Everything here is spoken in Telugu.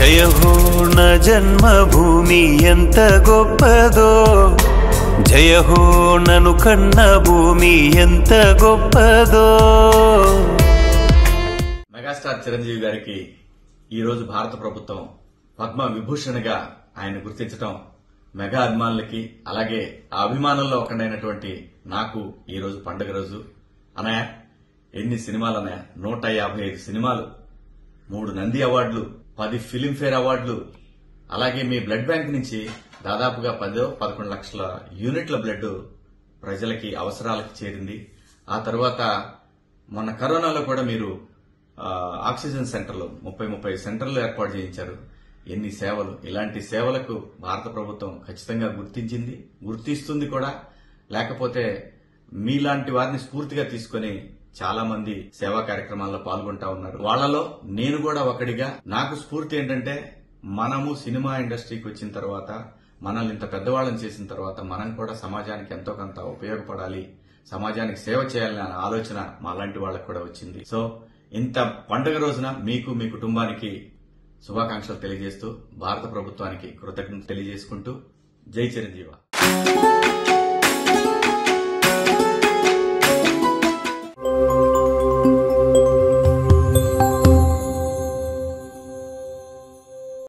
జయ హో నా జన్మభూమి ఎంత గొప్పదో, జయ హో నను కన్న భూమి ఎంత గొప్పదో. మెగాస్టార్ చిరంజీవి గారికి ఈరోజు భారత ప్రభుత్వం పద్మ విభూషణ్గా ఆయన గుర్తించడం మెగా అభిమానులకి, అలాగే ఆ అభిమానుల్లో ఒకడైనటువంటి నాకు ఈరోజు పండుగ రోజు. అన్నయ్య, ఎన్ని సినిమాలు అన్నయ్య? 155 సినిమాలు, 3 నంది అవార్డులు, 10 ఫిలింఫేర్ అవార్డులు, అలాగే మీ బ్లడ్ బ్యాంక్ నుంచి దాదాపుగా 10-11 లక్షల యూనిట్ల బ్లడ్ ప్రజలకి అవసరాలకు చేరింది. ఆ తర్వాత మొన్న కరోనాలో కూడా మీరు ఆక్సిజన్ సెంటర్లు 30 సెంటర్లు ఏర్పాటు చేయించారు. ఎన్ని సేవలు! ఇలాంటి సేవలకు భారత ప్రభుత్వం ఖచ్చితంగా గుర్తించింది, గుర్తిస్తుంది కూడా. లేకపోతే మీలాంటి వారిని స్ఫూర్తిగా తీసుకుని చాలా మంది సేవా కార్యక్రమాల్లో పాల్గొంటా ఉన్నారు. వాళ్లలో నేను కూడా ఒకడిగా. నాకు స్ఫూర్తి ఏంటంటే, మనము సినిమా ఇండస్ట్రీకి వచ్చిన తర్వాత, మనల్ని ఇంత పెద్దవాళ్ళని చేసిన తర్వాత మనం కూడా సమాజానికి ఎంతో కొంత ఉపయోగపడాలి, సమాజానికి సేవ చేయాలనే ఆలోచన మాలాంటి వాళ్ళకు కూడా వచ్చింది. సో ఇంత పండుగ రోజున మీకు, మీ కుటుంబానికి శుభాకాంక్షలు తెలియజేస్తూ, భారత ప్రభుత్వానికి కృతజ్ఞతలు తెలియజేసుకుంటూ, జై చిరంజీవ.